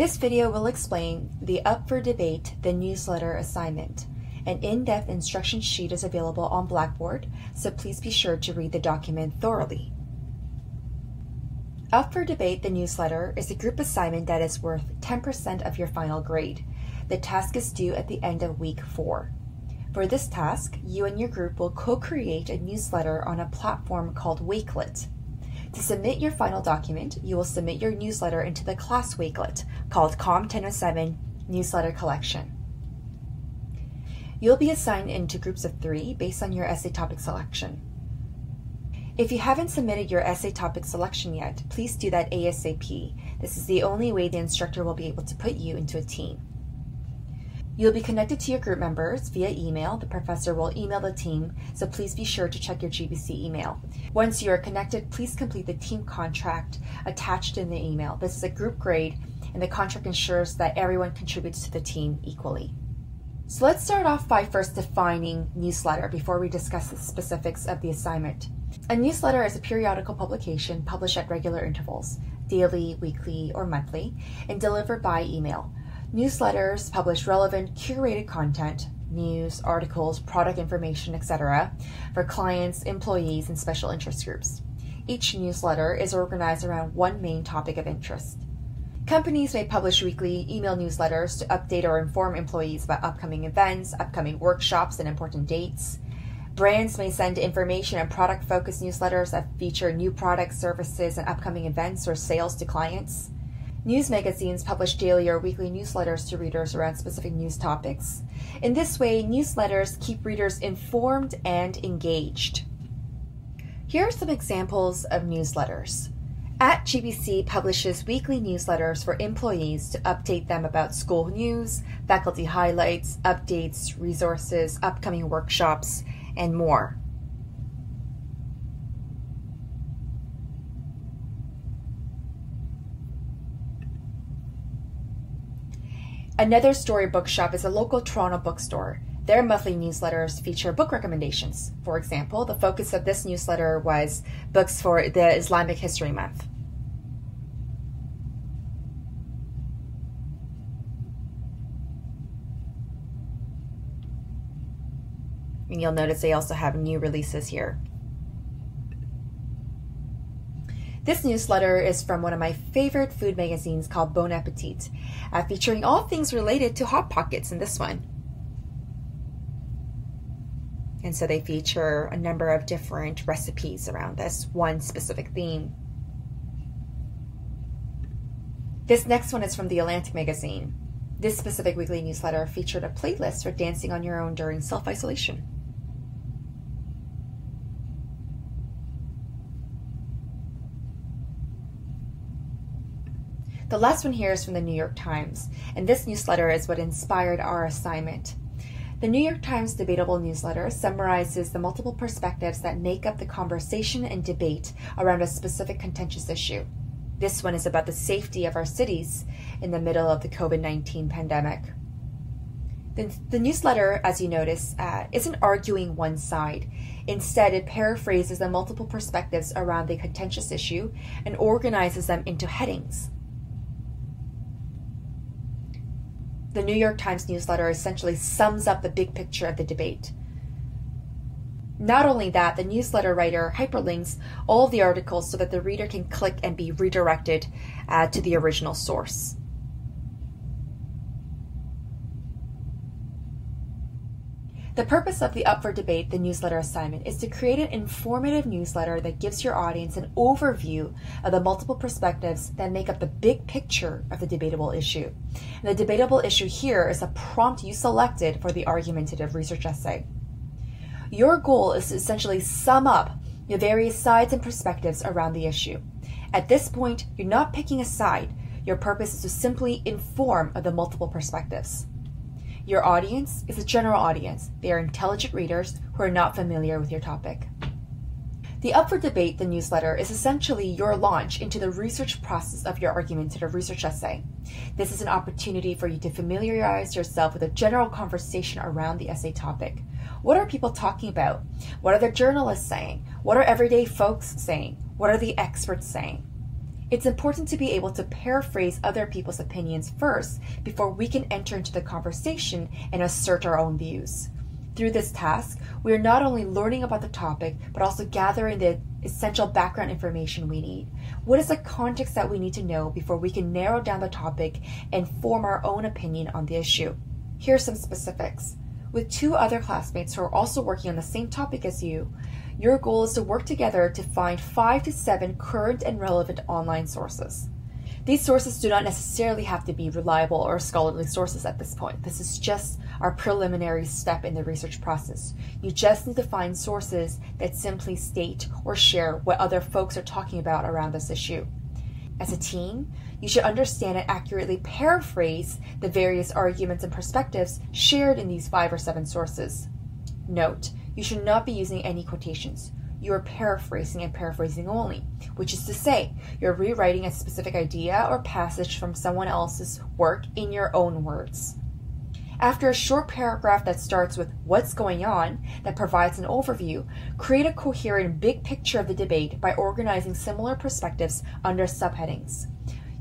This video will explain the Up for Debate, the newsletter assignment. An in-depth instruction sheet is available on Blackboard, so please be sure to read the document thoroughly. Up for Debate, the newsletter, is a group assignment that is worth 10% of your final grade. The task is due at the end of week 4. For this task, you and your group will co-create a newsletter on a platform called Wakelet. To submit your final document, you will submit your newsletter into the class Wakelet called COM 1007 Newsletter Collection. You'll be assigned into groups of 3 based on your essay topic selection. If you haven't submitted your essay topic selection yet, please do that ASAP. This is the only way the instructor will be able to put you into a team. You'll be connected to your group members via email. The professor will email the team, so please be sure to check your GBC email. Once you are connected, please complete the team contract attached in the email. This is a group grade, and the contract ensures that everyone contributes to the team equally. So let's start off by first defining newsletter before we discuss the specifics of the assignment. A newsletter is a periodical publication published at regular intervals, daily, weekly, or monthly, and delivered by email. Newsletters publish relevant, curated content, news, articles, product information, etc., for clients, employees, and special interest groups. Each newsletter is organized around one main topic of interest. Companies may publish weekly email newsletters to update or inform employees about upcoming events, upcoming workshops, and important dates. Brands may send information and product-focused newsletters that feature new products, services, and upcoming events or sales to clients. News magazines publish daily or weekly newsletters to readers around specific news topics. In this way, newsletters keep readers informed and engaged. Here are some examples of newsletters. @GBC publishes weekly newsletters for employees to update them about school news, faculty highlights, updates, resources, upcoming workshops, and more. Another Story Bookshop is a local Toronto bookstore. Their monthly newsletters feature book recommendations. For example, the focus of this newsletter was books for the Islamic History Month. And you'll notice they also have new releases here. This newsletter is from one of my favorite food magazines called Bon Appetit, featuring all things related to Hot Pockets in this one. And so they feature a number of different recipes around this one specific theme. This next one is from The Atlantic magazine. This specific weekly newsletter featured a playlist for dancing on your own during self-isolation. The last one here is from the New York Times, and this newsletter is what inspired our assignment. The New York Times Debatable Newsletter summarizes the multiple perspectives that make up the conversation and debate around a specific contentious issue. This one is about the safety of our cities in the middle of the COVID-19 pandemic. The newsletter, as you notice, isn't arguing one side. Instead, it paraphrases the multiple perspectives around the contentious issue and organizes them into headings. The New York Times newsletter essentially sums up the big picture of the debate. Not only that, the newsletter writer hyperlinks all of the articles so that the reader can click and be redirected to the original source. The purpose of the Up for Debate, the newsletter assignment, is to create an informative newsletter that gives your audience an overview of the multiple perspectives that make up the big picture of the debatable issue. And the debatable issue here is a prompt you selected for the argumentative research essay. Your goal is to essentially sum up the various sides and perspectives around the issue. At this point, you're not picking a side. Your purpose is to simply inform of the multiple perspectives. Your audience is a general audience. They are intelligent readers who are not familiar with your topic. The Up for Debate, the newsletter, is essentially your launch into the research process of your argumentative research essay. This is an opportunity for you to familiarize yourself with a general conversation around the essay topic. What are people talking about? What are the journalists saying? What are everyday folks saying? What are the experts saying? It's important to be able to paraphrase other people's opinions first before we can enter into the conversation and assert our own views. Through this task, we are not only learning about the topic, but also gathering the essential background information we need. What is the context that we need to know before we can narrow down the topic and form our own opinion on the issue? Here are some specifics. With 2 other classmates who are also working on the same topic as you, your goal is to work together to find 5 to 7 current and relevant online sources. These sources do not necessarily have to be reliable or scholarly sources at this point. This is just our preliminary step in the research process. You just need to find sources that simply state or share what other folks are talking about around this issue. As a team, you should understand and accurately paraphrase the various arguments and perspectives shared in these 5 or 7 sources. Note, you should not be using any quotations. You are paraphrasing and paraphrasing only, which is to say, you're rewriting a specific idea or passage from someone else's work in your own words. After a short paragraph that starts with "what's going on," that provides an overview, create a coherent big picture of the debate by organizing similar perspectives under subheadings.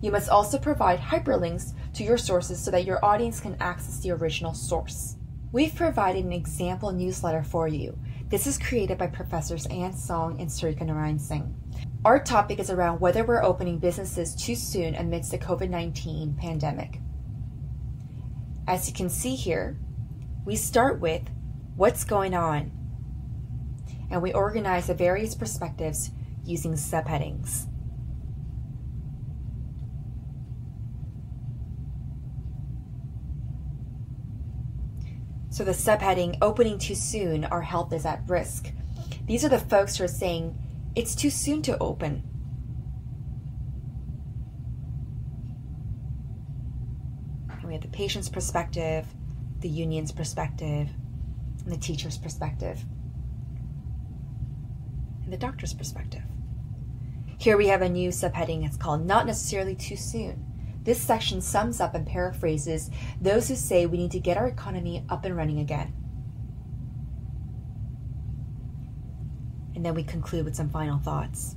You must also provide hyperlinks to your sources so that your audience can access the original source. We've provided an example newsletter for you. This is created by Professors Ann Song and Sarika Narayan Singh. Our topic is around whether we're opening businesses too soon amidst the COVID-19 pandemic. As you can see here, we start with "what's going on?" and we organize the various perspectives using subheadings. So the subheading, "Opening too soon, our health is at risk." These are the folks who are saying it's too soon to open. And we have the patient's perspective, the union's perspective, and the teacher's perspective, and the doctor's perspective. Here we have a new subheading. It's called "Not Necessarily Too Soon." This section sums up and paraphrases those who say we need to get our economy up and running again. And then we conclude with some final thoughts.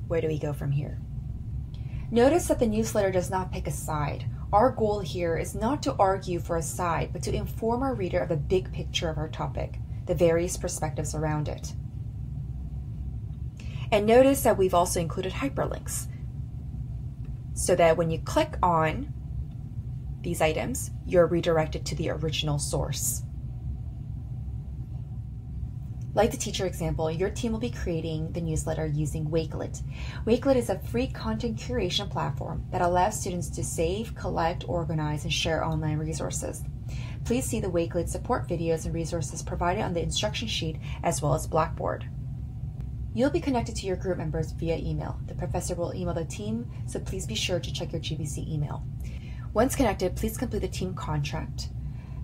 Where do we go from here? Notice that the newsletter does not pick a side. Our goal here is not to argue for a side, but to inform our reader of the big picture of our topic, the various perspectives around it. And notice that we've also included hyperlinks, so that when you click on these items, you're redirected to the original source. Like the teacher example, your team will be creating the newsletter using Wakelet. Wakelet is a free content curation platform that allows students to save, collect, organize, and share online resources. Please see the Wakelet support videos and resources provided on the instruction sheet as well as Blackboard. You'll be connected to your group members via email. The professor will email the team, so please be sure to check your GBC email. Once connected, please complete the team contract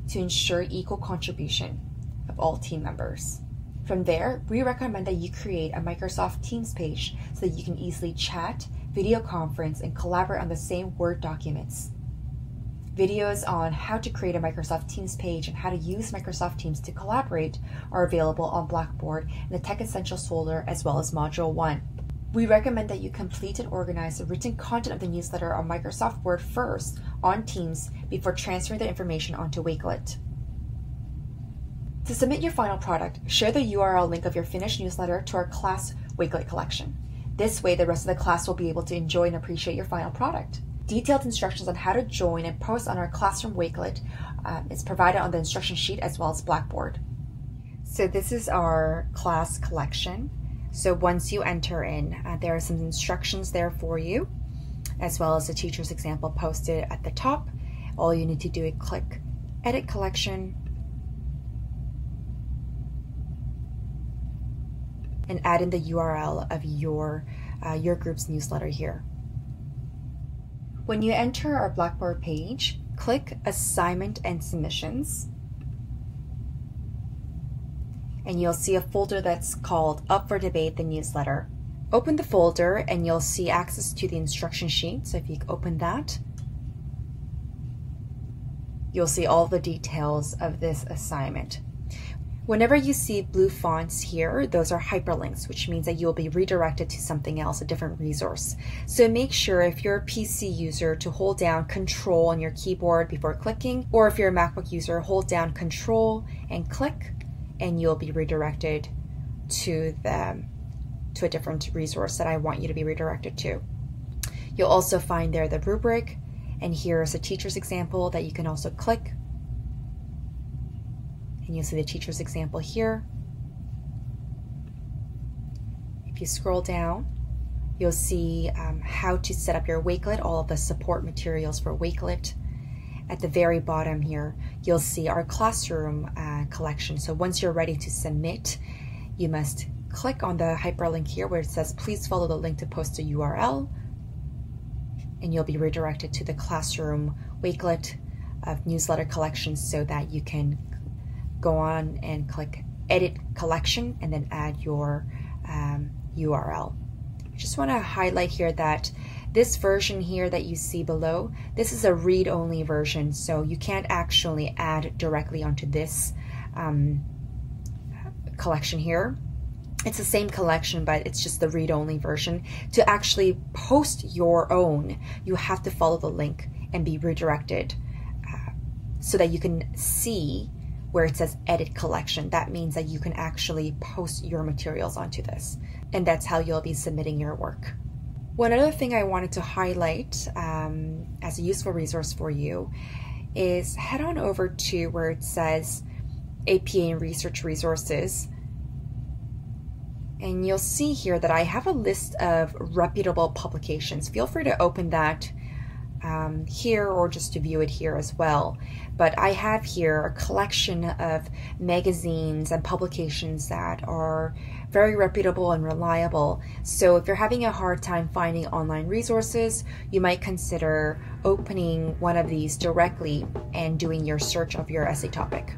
to ensure equal contribution of all team members. From there, we recommend that you create a Microsoft Teams page so that you can easily chat, video conference, and collaborate on the same Word documents. Videos on how to create a Microsoft Teams page and how to use Microsoft Teams to collaborate are available on Blackboard in the Tech Essentials folder as well as Module 1. We recommend that you complete and organize the written content of the newsletter on Microsoft Word first on Teams before transferring the information onto Wakelet. To submit your final product, share the URL link of your finished newsletter to our class Wakelet collection. This way, the rest of the class will be able to enjoy and appreciate your final product. Detailed instructions on how to join and post on our Classroom Wakelet is provided on the instruction sheet as well as Blackboard. So this is our class collection. So once you enter in, there are some instructions there for you, as well as the teacher's example posted at the top. All you need to do is click Edit Collection and add in the URL of your group's newsletter here. When you enter our Blackboard page, click Assignment and Submissions, and you'll see a folder that's called Up for Debate, the newsletter. Open the folder and you'll see access to the instruction sheet. So if you open that, you'll see all the details of this assignment. Whenever you see blue fonts here, those are hyperlinks, which means that you'll be redirected to something else, a different resource. So make sure if you're a PC user to hold down Control on your keyboard before clicking, or if you're a MacBook user, hold down Control and click, and you'll be redirected to a different resource that I want you to be redirected to. You'll also find there the rubric, and here's a teacher's example that you can also click. And you'll see the teacher's example here. If you scroll down, you'll see how to set up your Wakelet, all of the support materials for Wakelet. At the very bottom here, you'll see our classroom collection. So once you're ready to submit, you must click on the hyperlink here where it says, please follow the link to post a URL, and you'll be redirected to the classroom Wakelet of newsletter collections so that you can go on and click edit collection and then add your URL. I just want to highlight here that this version here that you see below, this is a read-only version, so you can't actually add directly onto this collection here. It's the same collection, but it's just the read-only version. To actually post your own, you have to follow the link and be redirected so that you can see where it says edit collection. That means that you can actually post your materials onto this, and that's how you'll be submitting your work. One other thing I wanted to highlight as a useful resource for you is head on over to where it says APA and Research Resources, and you'll see here that I have a list of reputable publications. Feel free to open that here or just to view it here as well. But I have here a collection of magazines and publications that are very reputable and reliable. So if you're having a hard time finding online resources, you might consider opening one of these directly and doing your search of your essay topic.